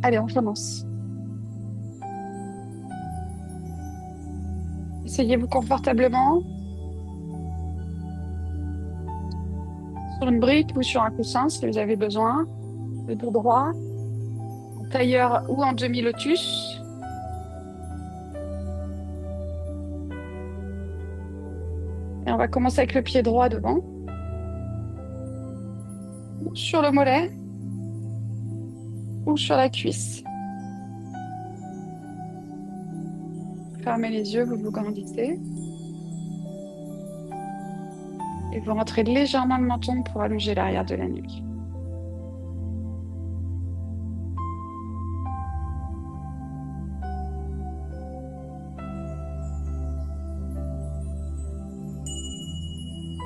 Allez, on commence. Asseyez-vous confortablement sur une brique ou sur un coussin si vous avez besoin. Le dos droit, en tailleur ou en demi-lotus. Et on va commencer avec le pied droit devant, ou sur le mollet ou sur la cuisse. Fermez les yeux, vous vous grandissez. Et vous rentrez légèrement le menton pour allonger l'arrière de la nuque.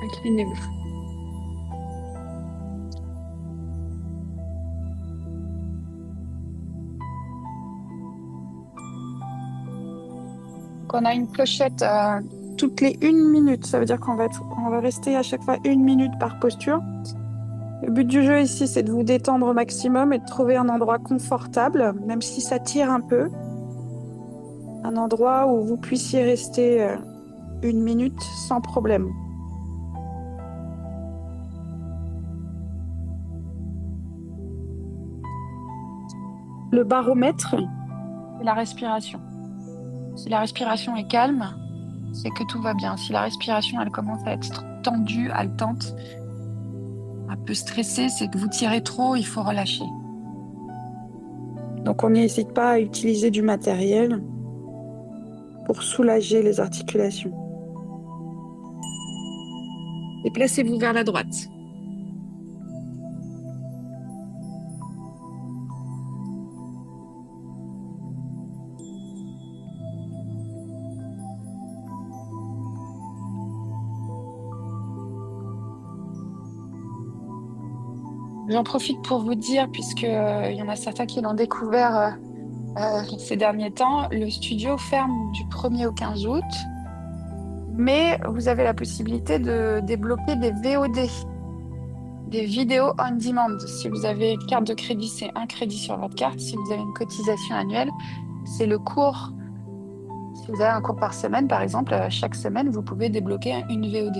Inclinez-vous. Donc, on a une clochette toutes les 1 minute. Ça veut dire on va rester à chaque fois 1 minute par posture. Le but du jeu ici, c'est de vous détendre au maximum et de trouver un endroit confortable, même si ça tire un peu. Un endroit où vous puissiez rester 1 minute sans problème. Le baromètre, c'est la respiration. Si la respiration est calme, c'est que tout va bien. Si la respiration, elle commence à être tendue, haletante, un peu stressée, c'est que vous tirez trop, il faut relâcher. Donc on n'hésite pas à utiliser du matériel pour soulager les articulations. Déplacez-vous vers la droite. J'en profite pour vous dire, puisque il y en a certains qui l'ont découvert ces derniers temps, le studio ferme du 1er au 15 août, mais vous avez la possibilité de débloquer des VOD, des vidéos on demand. Si vous avez une carte de crédit, c'est un crédit sur votre carte. Si vous avez une cotisation annuelle, c'est le cours. Si vous avez un cours par semaine, par exemple, chaque semaine, vous pouvez débloquer une VOD.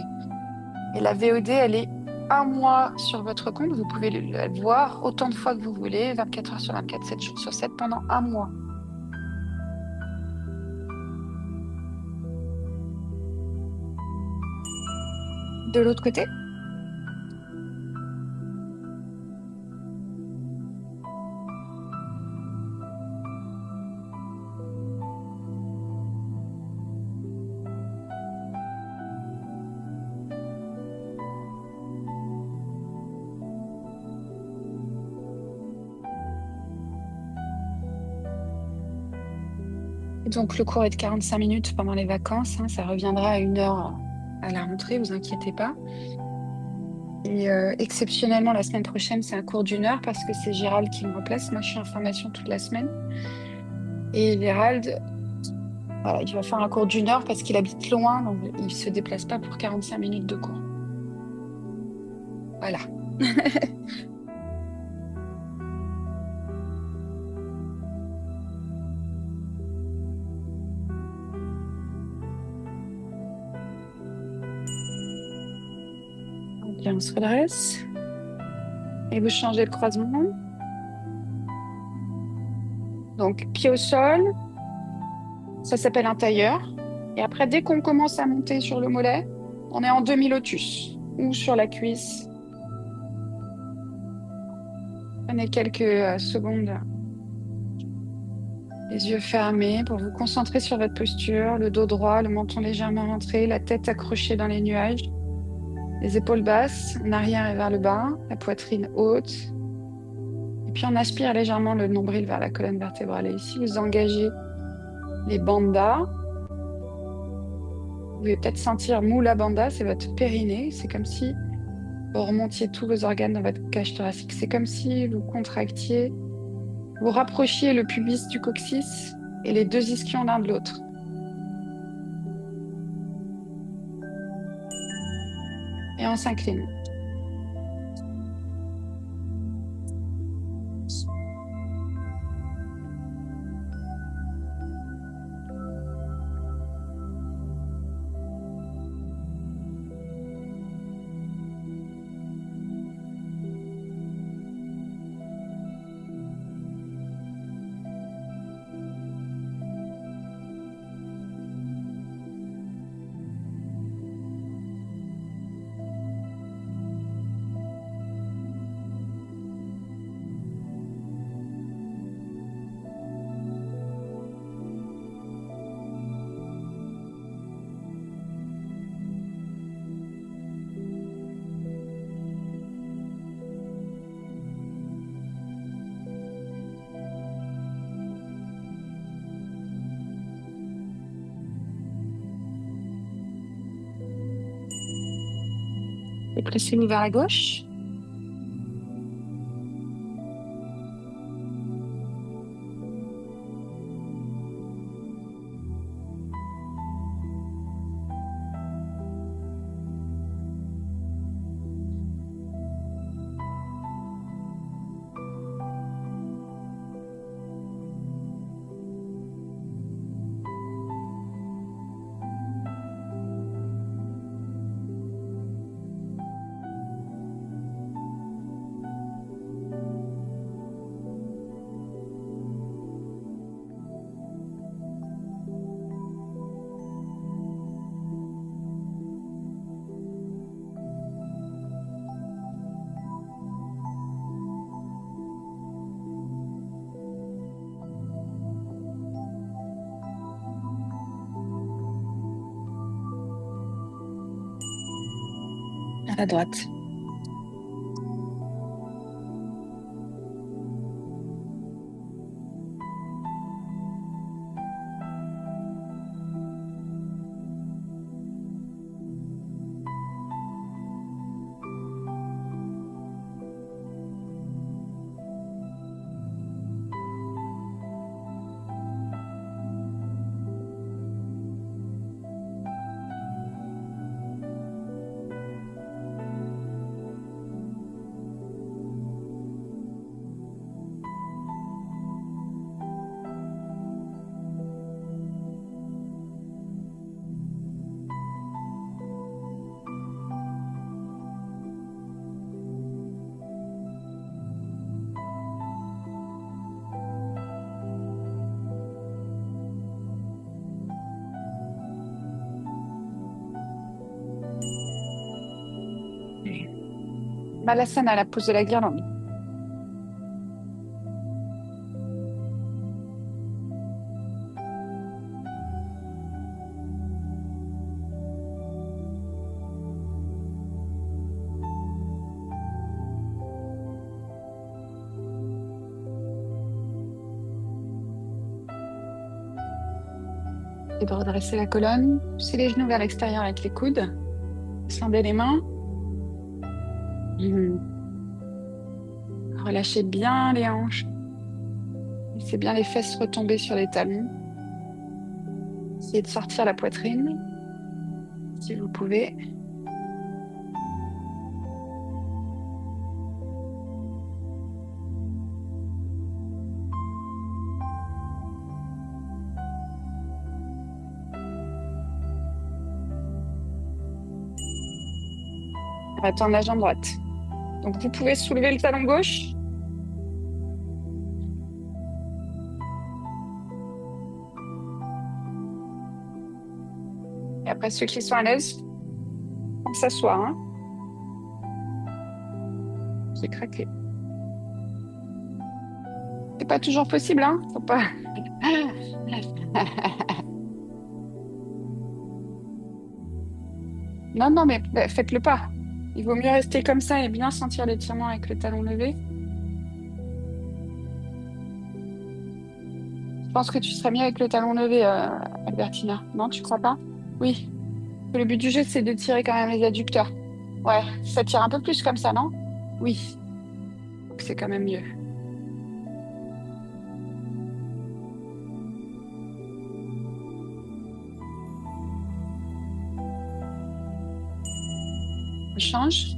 Et la VOD, elle est 1 mois sur votre compte. Vous pouvez la voir autant de fois que vous voulez, 24 heures sur 24, 7 jours sur 7, pendant 1 mois. De l'autre côté, donc le cours est de 45 minutes pendant les vacances, hein, ça reviendra à 1 heure à la rentrée, vous inquiétez pas. Et exceptionnellement, la semaine prochaine, c'est un cours d'1 heure parce que c'est Gérald qui me remplace. Moi, je suis en formation toute la semaine. Et Gérald, voilà, il va faire un cours d'1 heure parce qu'il habite loin, donc il ne se déplace pas pour 45 minutes de cours. Voilà. Bien, on se redresse. Et vous changez le croisement. Donc, pied au sol, ça s'appelle un tailleur. Et après, dès qu'on commence à monter sur le mollet, on est en demi-lotus ou sur la cuisse. Prenez quelques secondes, les yeux fermés, pour vous concentrer sur votre posture, le dos droit, le menton légèrement rentré, la tête accrochée dans les nuages, les épaules basses, en arrière et vers le bas, la poitrine haute. Et puis on aspire légèrement le nombril vers la colonne vertébrale. Et ici, vous engagez les bandas. Vous pouvez peut-être sentir mou la banda, c'est votre périnée. C'est comme si vous remontiez tous vos organes dans votre cage thoracique. C'est comme si vous contractiez, vous rapprochiez le pubis du coccyx et les deux ischions l'un de l'autre. Et on s'incline. déplacez-vous vers la gauche. À la droite. Balasana, la pose de la guirlande. Et de redresser la colonne. Poussez les genoux vers l'extérieur avec les coudes. Descendez les mains. Mhm. Relâchez bien les hanches. Laissez bien les fesses retomber sur les talons. Essayez de sortir la poitrine, si vous pouvez. On va tendre la jambe droite. Donc, vous pouvez soulever le talon gauche. Et après, ceux qui sont à l'aise, on s'assoit. Hein. J'ai craqué. C'est pas toujours possible, hein. Faut pas. Non, non, mais faites-le pas. Il vaut mieux rester comme ça et bien sentir l'étirement avec le talon levé. Je pense que tu serais mieux avec le talon levé, Albertina. Non, tu crois pas? Oui. Le but du jeu, c'est de tirer quand même les adducteurs. Ouais, ça tire un peu plus comme ça, non? Oui. Donc c'est quand même mieux. On change.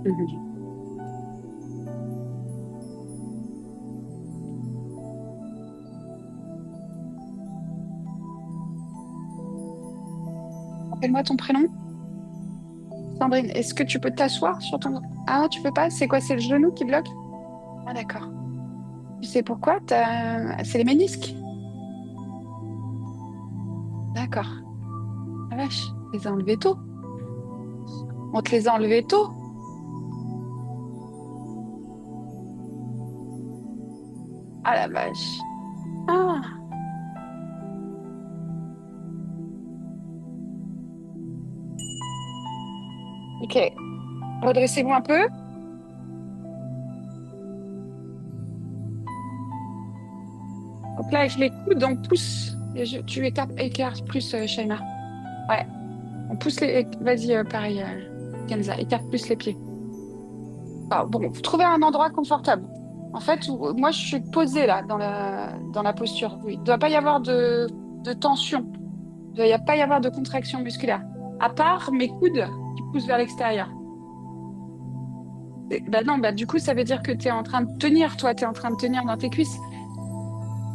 Mhm. Rappelle-moi ton prénom. Sandrine, est-ce que tu peux t'asseoir sur ton... Ah, tu peux pas? C'est quoi? C'est le genou qui bloque? Ah, d'accord. Tu sais pourquoi? C'est les ménisques. D'accord. La vache, on les a enlevés tôt. On te les a enlevés tôt. Ah, la vache. Ah, Ok. Redressez-vous un peu. Donc là, avec les coudes, on pousse. Tu écartes plus, Shaima. Ouais. On pousse les. Vas-y, pareil, Kenza. Écarte plus les pieds. Ah, bon, vous trouvez un endroit confortable. En fait, moi, je suis posée là, dans la posture. Oui. Il ne doit pas y avoir de tension. Il ne doit pas y avoir de contraction musculaire. À part mes coudes qui poussent vers l'extérieur. Bah non, bah du coup, ça veut dire que tu es en train de tenir, toi, tu es en train de tenir dans tes cuisses.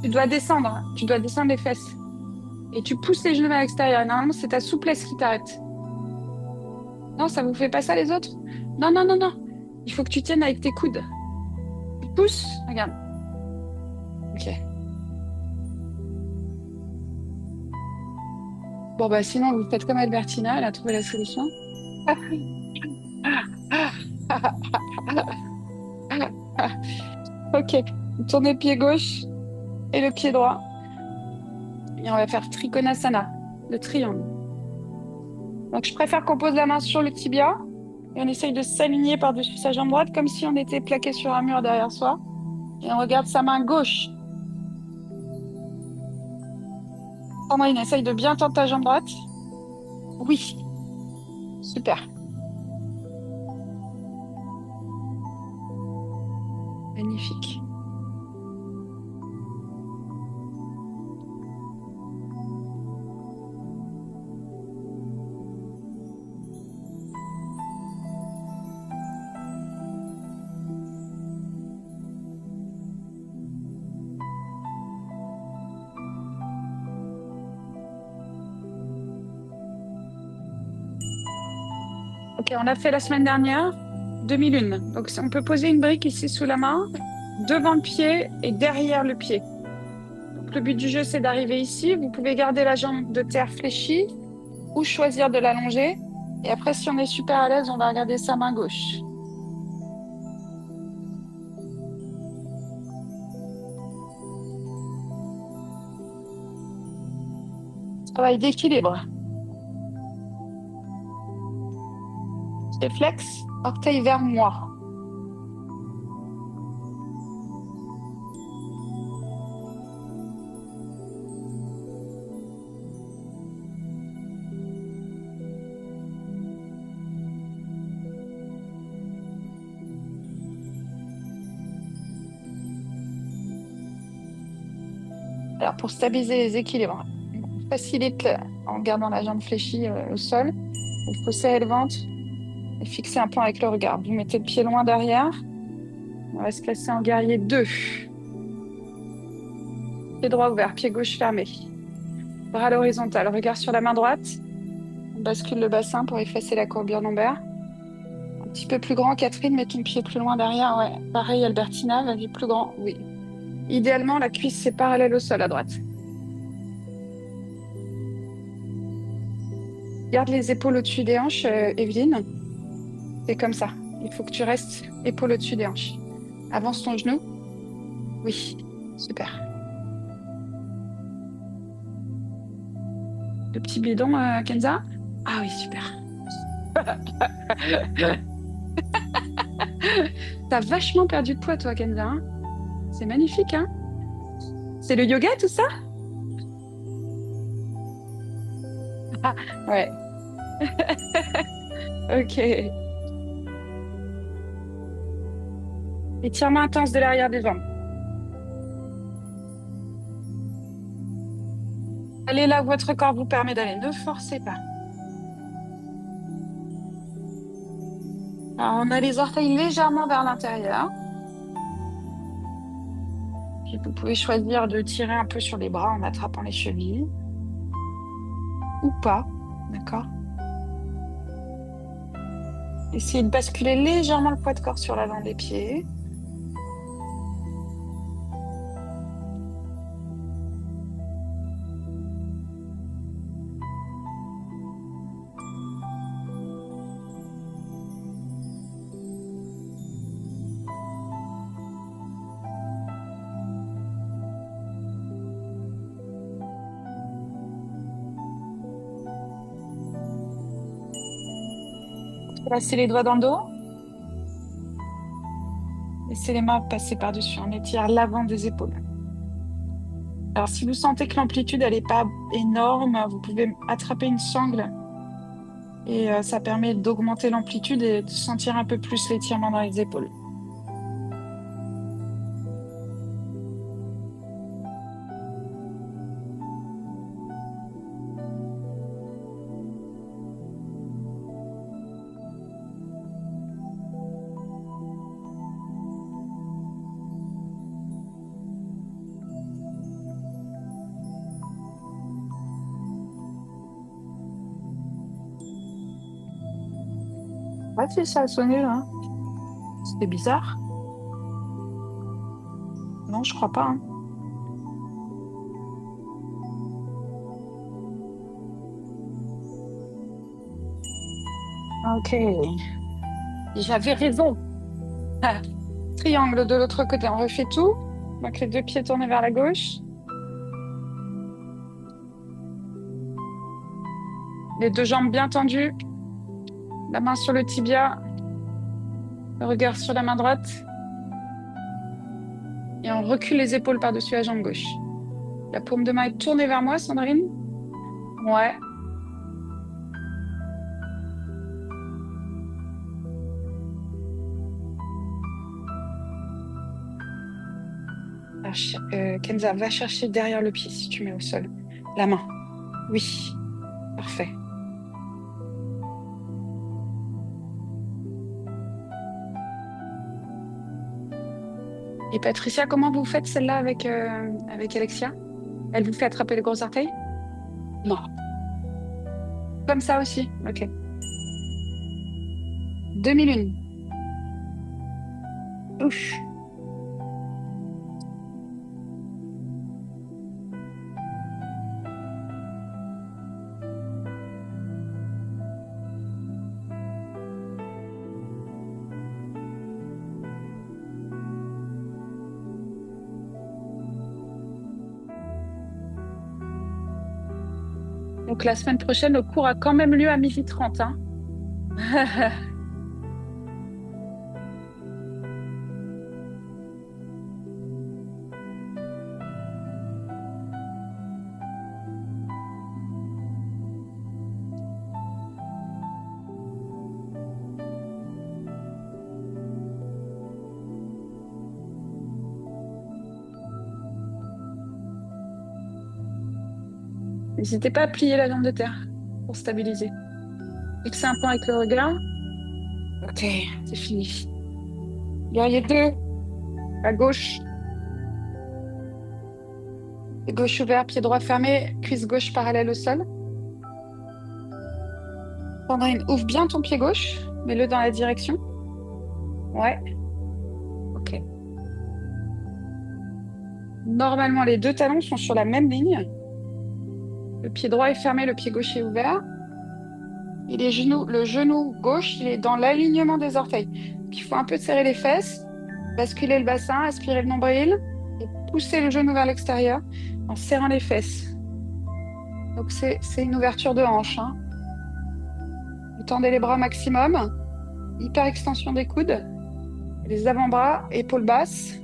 Tu dois descendre, hein. Tu dois descendre les fesses. Et tu pousses les genoux vers l'extérieur. Normalement, c'est ta souplesse qui t'arrête. Non, ça vous fait pas ça, les autres? Non, non, non, non. Il faut que tu tiennes avec tes coudes. Tu pousses, regarde. Ok. Bon, bah sinon, vous faites comme Albertina, elle a trouvé la solution. Ok. Vous tournez le pied gauche et le pied droit. Et on va faire Trikonasana, le triangle. Donc, je préfère qu'on pose la main sur le tibia et on essaye de s'aligner par-dessus sa jambe droite comme si on était plaqué sur un mur derrière soi. Et on regarde sa main gauche. Sandrine, essaye de bien tendre ta jambe droite. Oui, super. Magnifique. Ok, on l'a fait la semaine dernière, demi-lune. Donc, on peut poser une brique ici sous la main, devant le pied et derrière le pied. Donc, le but du jeu, c'est d'arriver ici. Vous pouvez garder la jambe de terre fléchie ou choisir de l'allonger. Et après, si on est super à l'aise, on va regarder sa main gauche. Travail d'équilibre. Et flex, orteil vers moi. Alors, pour stabiliser les équilibres, on facilite en gardant la jambe fléchie au sol. Il faut serrer le ventre et fixer un point avec le regard. Vous mettez le pied loin derrière. On va se placer en guerrier 2. Pied droit ouvert, pied gauche fermé. Bras à l'horizontale, regard sur la main droite. On bascule le bassin pour effacer la courbure lombaire. Un petit peu plus grand, Catherine, mets ton pied plus loin derrière. Ouais, pareil, Albertina, vas-y, plus grand. Oui. Idéalement, la cuisse, c'est parallèle au sol à droite. Garde les épaules au-dessus des hanches, Evelyne. C'est comme ça. Il faut que tu restes épaules au-dessus des hanches. Avance ton genou. Oui, super. Le petit bidon, Kenza. Ah oui, super. T'as vachement perdu de poids, toi, Kenza, hein. C'est magnifique, hein? C'est le yoga, tout ça? Ah, ouais. Ok. Étirement intense de l'arrière des jambes. Allez là où votre corps vous permet d'aller. Ne forcez pas. Alors, on a les orteils légèrement vers l'intérieur. Puis vous pouvez choisir de tirer un peu sur les bras en attrapant les chevilles. Ou pas. D'accord? Essayez de basculer légèrement le poids de corps sur l'avant des pieds. Placez les doigts dans le dos. Laissez les mains passer par-dessus. On étire l'avant des épaules. Alors, si vous sentez que l'amplitude, elle n'est pas énorme, vous pouvez attraper une sangle et ça permet d'augmenter l'amplitude et de sentir un peu plus l'étirement dans les épaules. Ouais, si ça a sonné là. C'était bizarre. Non, je crois pas, hein. Ok. J'avais raison. Ah, triangle de l'autre côté. On refait tout. Donc les deux pieds tournés vers la gauche. Les deux jambes bien tendues. La main sur le tibia. Le regard sur la main droite. Et on recule les épaules par-dessus la jambe gauche. La paume de main est tournée vers moi, Sandrine. Ouais. Kenza, va chercher derrière le pied si tu mets au sol. La main. Oui. Parfait. Et Patricia, comment vous faites celle-là avec Alexia? Elle vous fait attraper les gros orteils? Non. Comme ça aussi. Ok. 2001. Ouf. Donc la semaine prochaine, le cours a quand même lieu à 12h30, hein. N'hésitez pas à plier la jambe de terre pour stabiliser. Fixez un point avec le regard. Ok, c'est fini. Guerrier 2, à gauche. Pied gauche ouvert, pied droit fermé, cuisse gauche parallèle au sol. Sandrine, ouvre bien ton pied gauche, mets-le dans la direction. Ouais, ok. Normalement, les deux talons sont sur la même ligne. Le pied droit est fermé, le pied gauche est ouvert. Et le genou gauche, il est dans l'alignement des orteils. Donc, il faut un peu serrer les fesses, basculer le bassin, aspirer le nombril et pousser le genou vers l'extérieur en serrant les fesses. Donc, c'est une ouverture de hanche, hein. Vous tendez les bras au maximum. Hyper extension des coudes. Les avant-bras, épaules basses.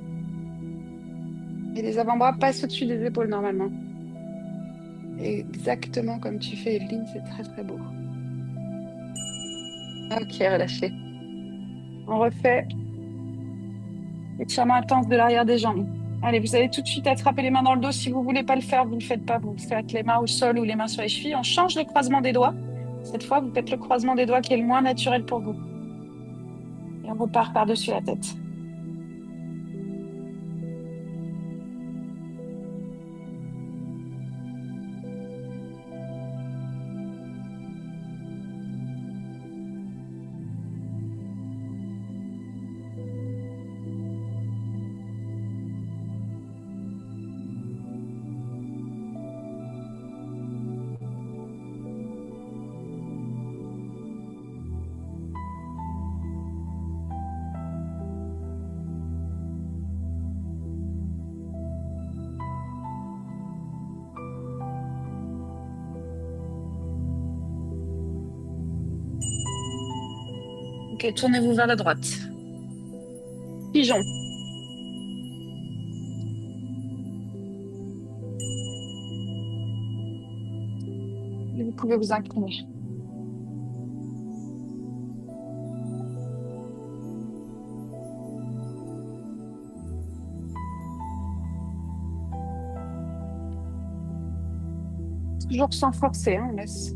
Et les avant-bras passent au-dessus des épaules normalement. Exactement comme tu fais, Evelyne, c'est très très beau. Ok, relâchez. On refait étirement intense de l'arrière des jambes. Allez, vous allez tout de suite attraper les mains dans le dos. Si vous ne voulez pas le faire, vous ne le faites pas. Vous faites les mains au sol ou les mains sur les chevilles. On change le croisement des doigts. Cette fois, vous faites le croisement des doigts qui est le moins naturel pour vous. Et on repart par-dessus la tête. Ok, tournez-vous vers la droite. Pigeon. Et vous pouvez vous incliner. Toujours sans forcer, hein, on laisse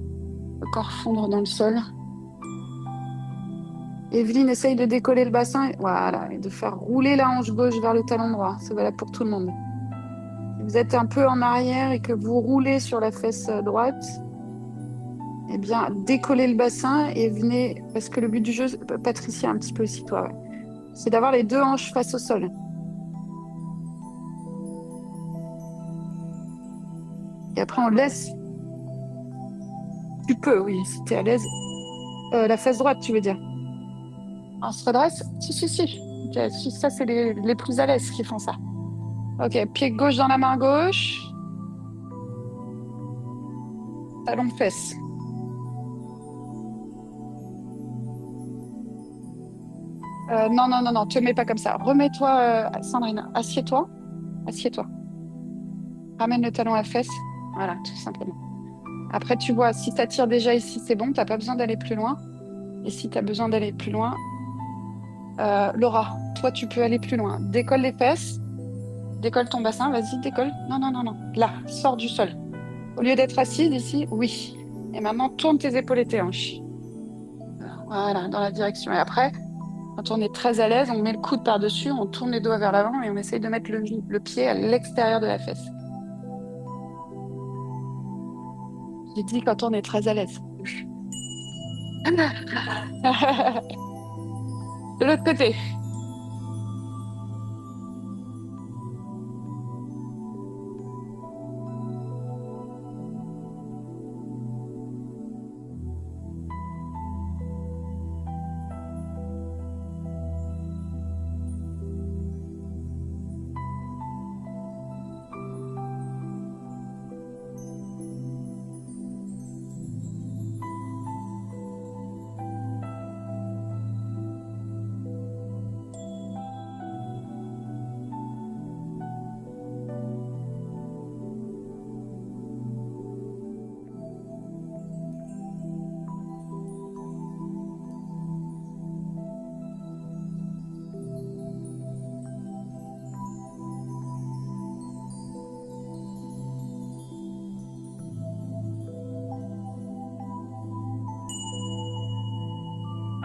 le corps fondre dans le sol. Evelyne essaye de décoller le bassin, voilà, et de faire rouler la hanche gauche vers le talon droit. C'est valable pour tout le monde. Si vous êtes un peu en arrière et que vous roulez sur la fesse droite, eh bien, décollez le bassin et venez, parce que le but du jeu, Patricia, un petit peu aussi toi, ouais, c'est d'avoir les deux hanches face au sol. Et après, on laisse. Tu peux, oui, si tu es à l'aise. La fesse droite, tu veux dire. On se redresse? Si, si, si. Ok, si, ça, c'est les plus à l'aise qui font ça. Ok, pied gauche dans la main gauche. Talon fesse. Non, non, non, non, te mets pas comme ça. Remets-toi, Sandrine, assieds-toi. Assieds-toi. Ramène le talon à fesse. Voilà, tout simplement. Après, tu vois, si tu attires déjà ici, c'est bon, tu n'as pas besoin d'aller plus loin. Et si tu as besoin d'aller plus loin, Laura, toi, tu peux aller plus loin. Décolle les fesses, décolle ton bassin, vas-y, décolle. Non, non, non, non. Là, sors du sol. Au lieu d'être assise ici, oui. Et maintenant, tourne tes épaules et tes hanches. Voilà, dans la direction. Et après, quand on est très à l'aise, on met le coude par-dessus, on tourne les doigts vers l'avant et on essaye de mettre le pied à l'extérieur de la fesse. J'ai dit quand on est très à l'aise. De l'autre côté.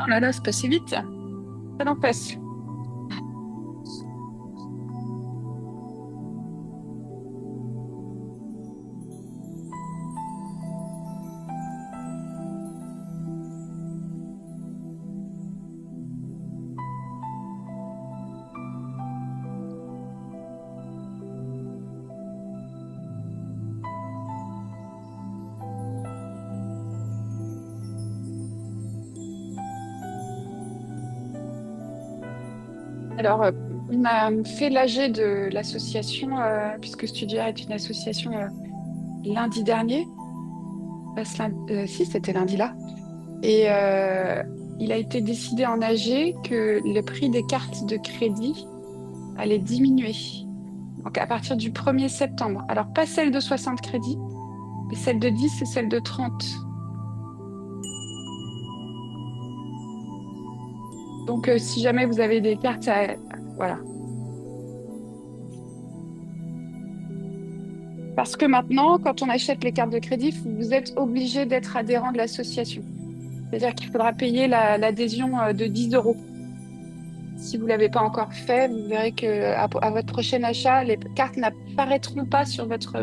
Oh là là, c'est passé vite. Ça n'empêche. Alors, on a fait l'AG de l'association, puisque Studia est une association lundi dernier. Si, c'était lundi là. Et il a été décidé en AG que le prix des cartes de crédit allait diminuer. Donc, à partir du 1er septembre. Alors, pas celle de 60 crédits, mais celle de 10 et celle de 30. Donc, si jamais vous avez des cartes, voilà. Parce que maintenant, quand on achète les cartes de crédit, vous êtes obligé d'être adhérent de l'association. C'est-à-dire qu'il faudra payer l'adhésion de 10 euros. Si vous ne l'avez pas encore fait, vous verrez à votre prochain achat, les cartes n'apparaîtront pas sur votre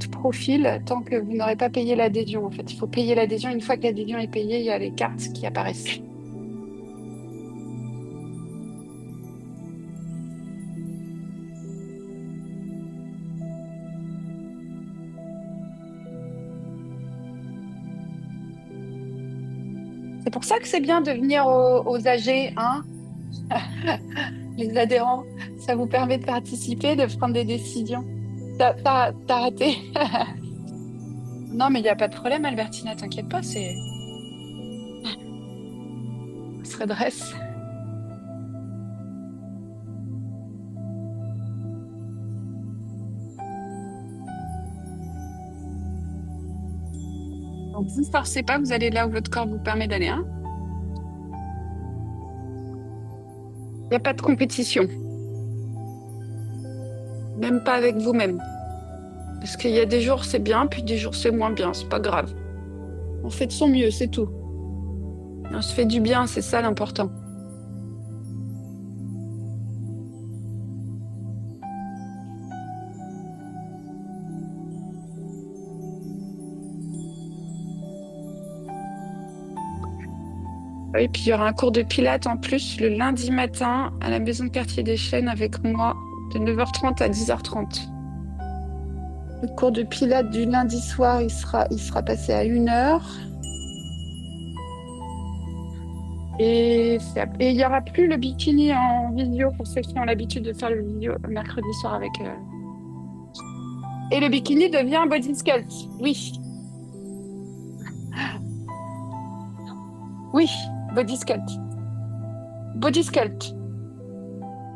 profil tant que vous n'aurez pas payé l'adhésion. En fait, il faut payer l'adhésion. Une fois que l'adhésion est payée, il y a les cartes qui apparaissent. C'est pour ça que c'est bien de venir aux AG, hein, les adhérents. Ça vous permet de participer, de prendre des décisions. T'as raté. Non, mais il n'y a pas de problème, Albertina, t'inquiète pas, c'est... se redresse. Donc, vous ne forcez pas, vous allez là où votre corps vous permet d'aller, hein. Il n'y a pas de compétition, même pas avec vous-même. Parce qu'il y a des jours c'est bien, puis des jours c'est moins bien, c'est pas grave. On fait de son mieux, c'est tout. On se fait du bien, c'est ça l'important. Oui, puis il y aura un cours de pilates en plus le lundi matin à la maison de quartier des Chênes avec moi de 9h30 à 10h30. Le cours de pilates du lundi soir, il sera passé à 1h. Et il n'y aura plus le bikini en vidéo pour ceux qui ont l'habitude de faire le vidéo mercredi soir avec. Et le bikini devient un body sculpt. Oui, oui, body sculpt. Body sculpt.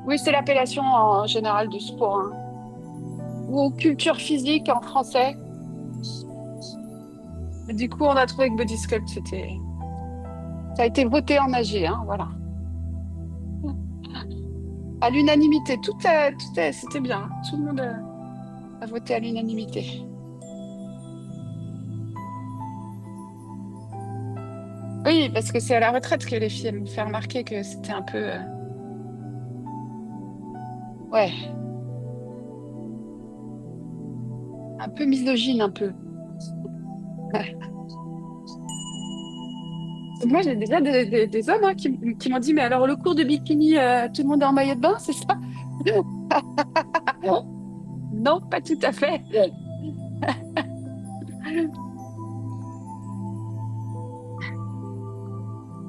Oui, c'est l'appellation en général du sport, hein. Ou culture physique en français. Et du coup, on a trouvé que body sculpt, ça a été voté en AG, hein, voilà. À l'unanimité, c'était bien, hein. Tout le monde a voté à l'unanimité. Oui, parce que c'est à la retraite que les filles elles m'ont fait remarquer que c'était un peu, ouais, un peu misogyne, un peu. Moi, j'ai déjà des hommes, hein, qui m'ont dit, mais alors le cours de bikini, tout le monde est en maillot de bain, c'est ça? Non, pas tout à fait.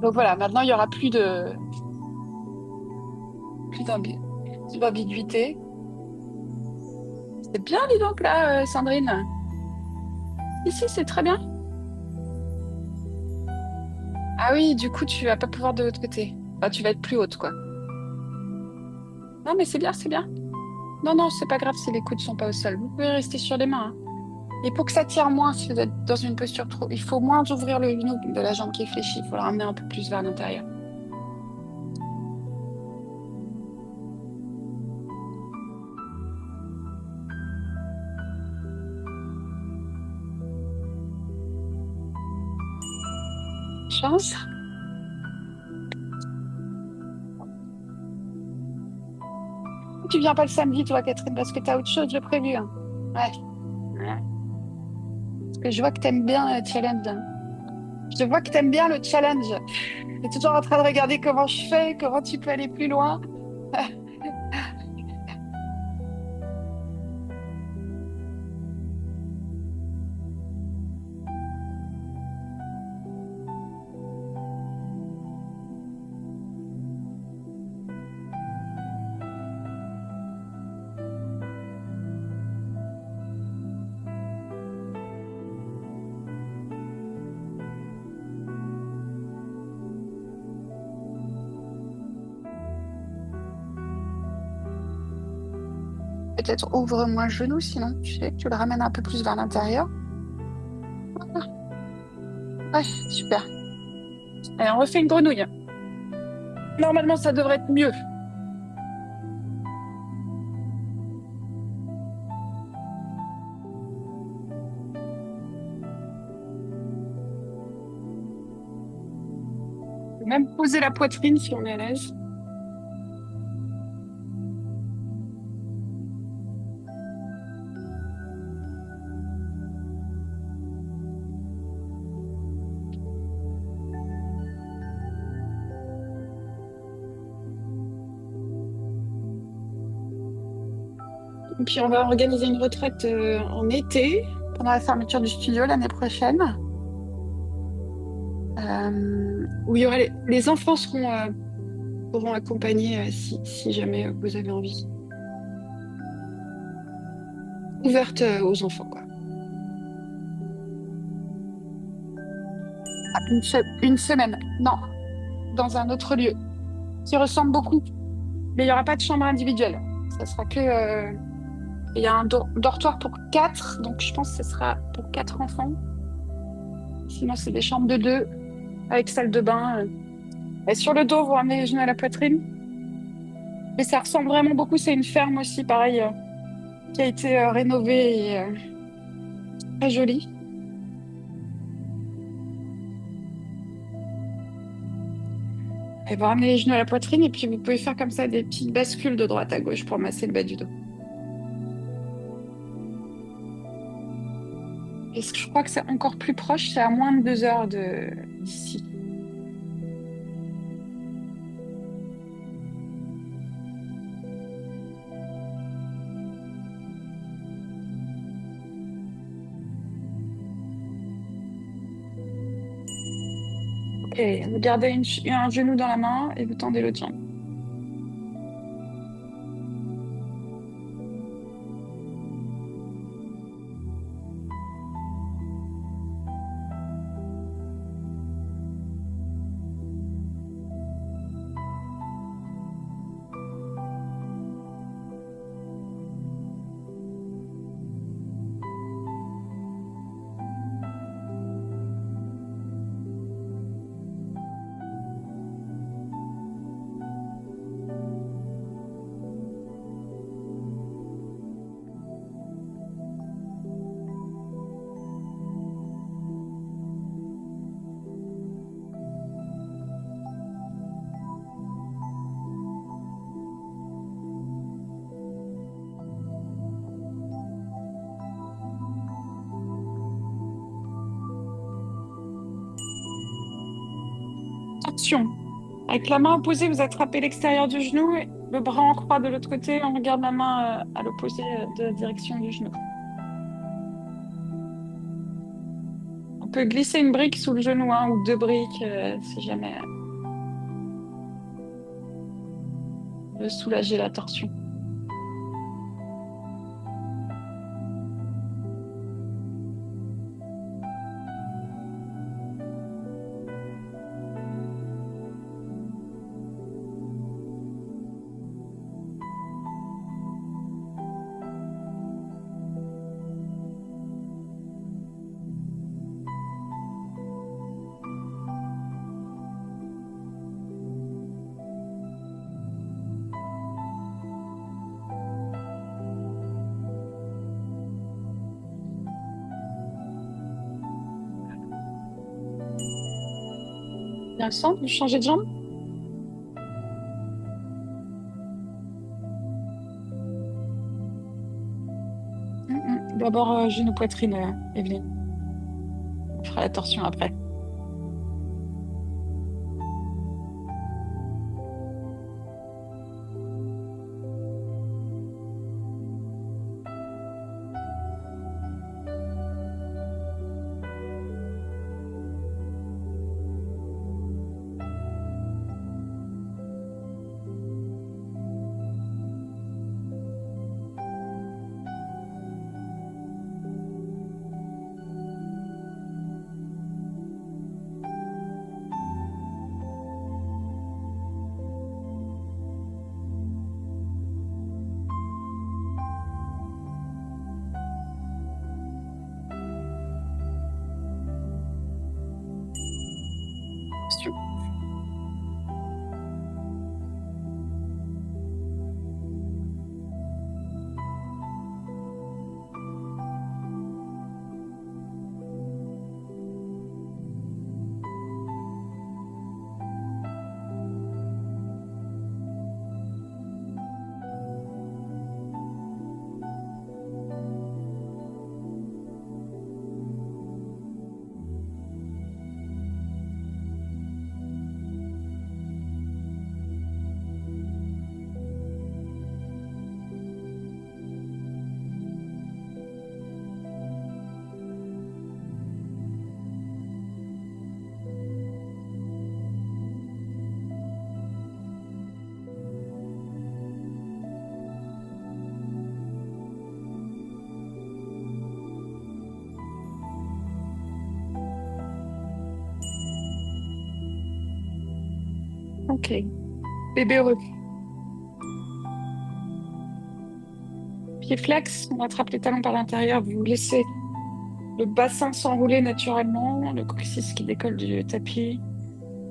Donc voilà, maintenant, il y aura plus d'ambiguïté. C'est bien, dis donc, là, Sandrine. Ici, c'est très bien. Ah oui, du coup, tu vas pas pouvoir de l'autre côté. Enfin, tu vas être plus haute, quoi. Non, mais c'est bien, c'est bien. Non, non, c'est pas grave si les coudes sont pas au sol. Vous pouvez rester sur les mains, hein. Et pour que ça tire moins, si vous êtes dans une posture trop, il faut moins ouvrir le genou de la jambe qui est fléchie. Il faut le ramener un peu plus vers l'intérieur. Chance. Tu viens pas le samedi, toi, Catherine, parce que tu as autre chose de prévu, hein. Ouais. Ouais. Parce que je vois que t'aimes bien le challenge, hein. Je vois que t'aimes bien le challenge. T'es toujours en train de regarder comment je fais, comment tu peux aller plus loin. Peut-être ouvre moins le genou, sinon, tu sais, tu le ramènes un peu plus vers l'intérieur. Voilà. Ouais, super. Allez, on refait une grenouille. Normalement, ça devrait être mieux. Même poser la poitrine si on est à l'aise. Et puis, on va organiser une retraite en été, pendant la fermeture du studio l'année prochaine, où il y aura les enfants pourront accompagner si jamais vous avez envie. Ouverte aux enfants, quoi. Ah, une semaine. Non. dans un autre lieu qui ressemble beaucoup. Mais il n'y aura pas de chambre individuelle. Ça sera que, il y a un dortoir pour quatre, donc je pense que ce sera pour quatre enfants. Sinon, c'est des chambres de deux avec salle de bain. Et sur le dos, vous ramenez les genoux à la poitrine. Mais ça ressemble vraiment beaucoup. C'est une ferme aussi, pareil, qui a été rénovée et très jolie. Et vous ramenez les genoux à la poitrine et puis vous pouvez faire comme ça des petites bascules de droite à gauche pour masser le bas du dos. Et je crois que c'est encore plus proche, c'est à moins de 2 heures d'ici. Ok, vous gardez un genou dans la main et vous tendez l'autre jambe. Torsion. Avec la main opposée, vous attrapez l'extérieur du genou, et le bras en croix de l'autre côté, on regarde la main à l'opposé de la direction du genou. On peut glisser une brique sous le genou, hein, ou deux briques, si jamais veut soulager la torsion. Bien le sang, vous changez de jambe? D'abord, genou poitrine, Evelyne. On fera la torsion après. Ok. Bébé heureux. Pied flex, on attrape les talons par l'intérieur. Vous laissez le bassin s'enrouler naturellement, le coccyx qui décolle du tapis.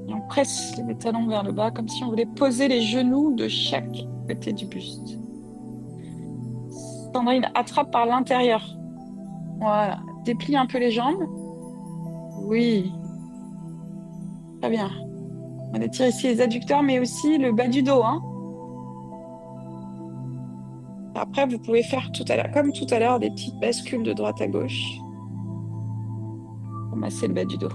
Et on presse les talons vers le bas comme si on voulait poser les genoux de chaque côté du buste. Sandrine, attrape par l'intérieur. Voilà. Déplie un peu les jambes. Oui, très bien. On étire ici les adducteurs, mais aussi le bas du dos, hein. Après, vous pouvez faire tout à l'heure, comme tout à l'heure, des petites bascules de droite à gauche pour masser le bas du dos.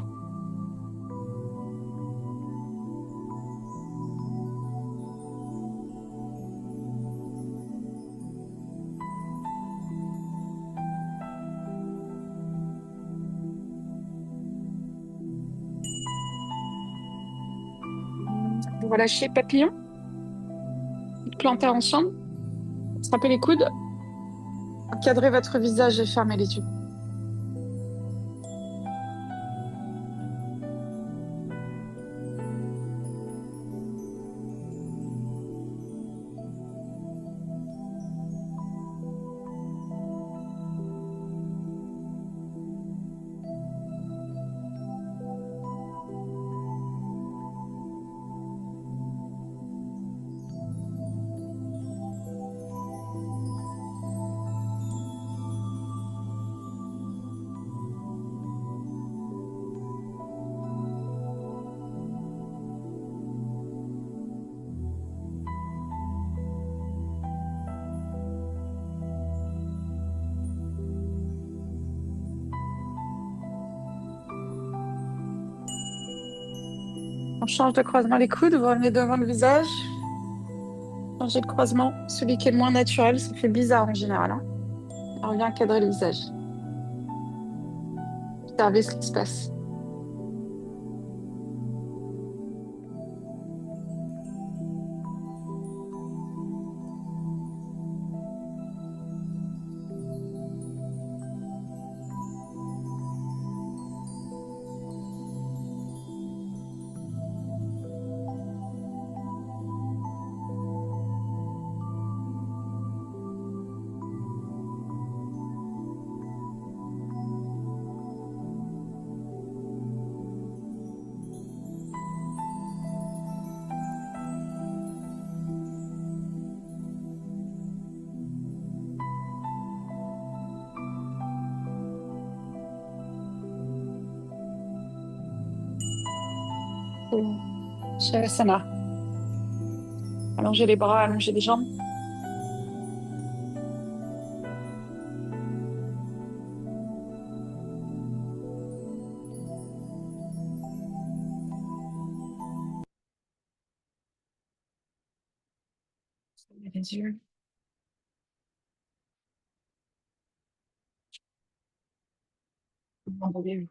Vous relâchez papillon, plantaire ensemble. Attrapez les coudes, encadrez votre visage et fermez les yeux. On change de croisement les coudes, vous revenez devant le visage. Changez de croisement, celui qui est le moins naturel, ça fait bizarre en général, hein. On revient cadrer le visage. Observez ce qui se passe. Shavasana. Allongez les bras, allongez les jambes. Fermez les yeux. Enroulez-vous.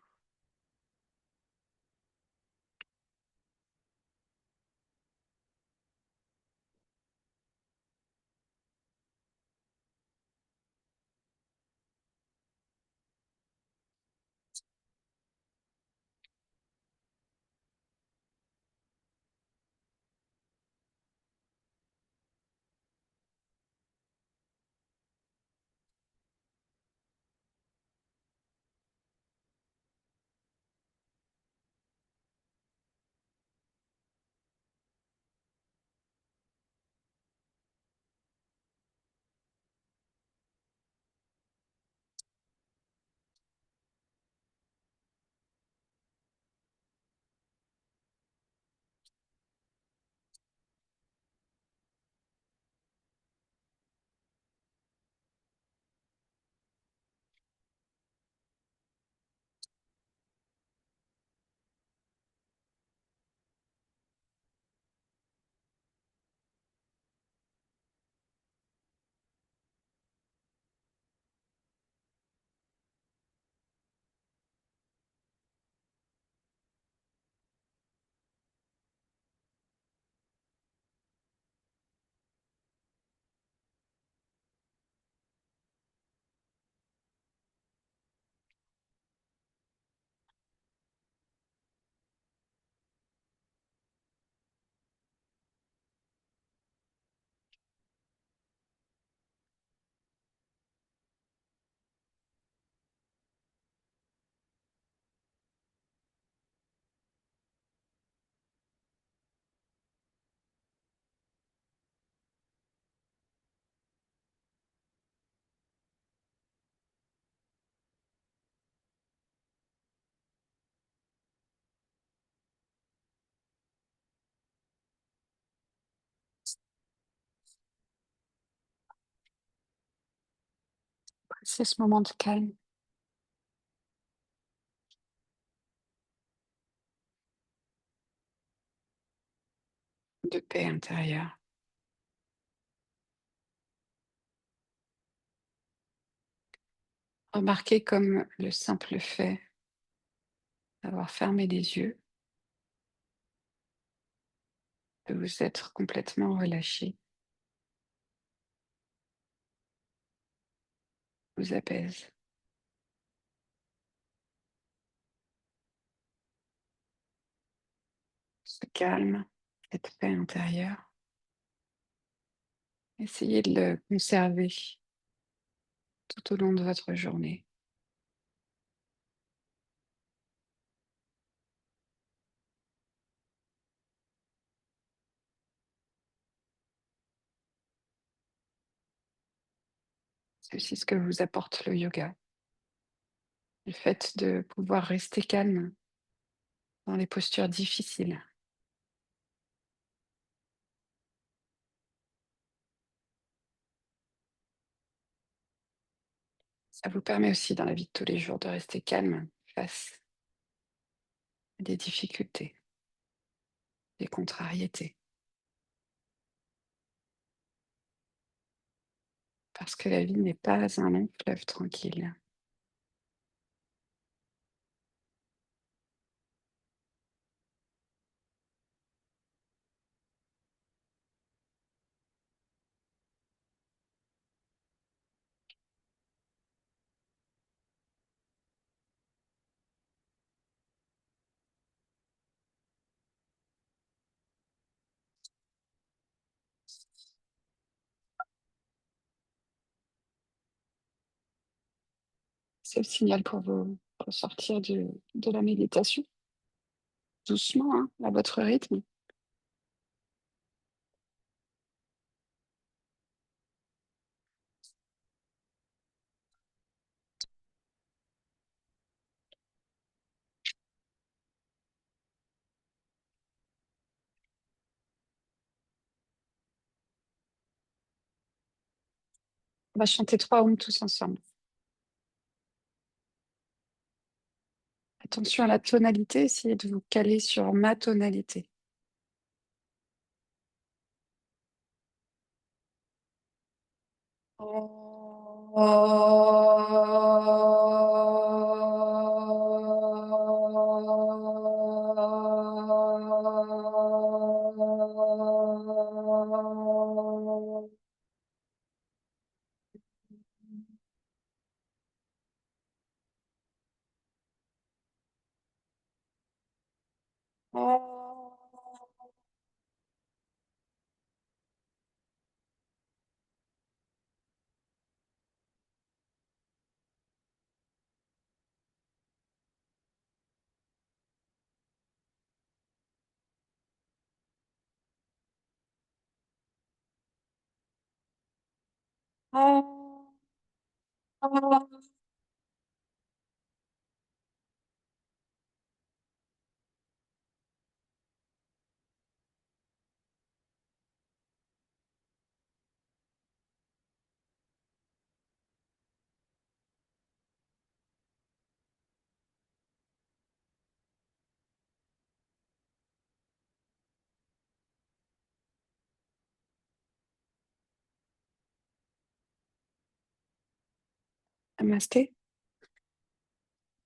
C'est ce moment de calme, de paix intérieure. Remarquez comme le simple fait d'avoir fermé les yeux, de vous être complètement relâché, vous apaise. Ce calme, cette paix intérieure, essayez de le conserver tout au long de votre journée. C'est aussi ce que vous apporte le yoga. Le fait de pouvoir rester calme dans les postures difficiles. Ça vous permet aussi dans la vie de tous les jours de rester calme face à des difficultés, des contrariétés. Parce que la vie n'est pas un long fleuve tranquille. C'est le signal pour vous ressortir de la méditation, doucement, hein, à votre rythme. On va chanter 3 ohms tous ensemble. Attention à la tonalité, essayez de vous caler sur ma tonalité. Namasté.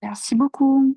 Merci beaucoup.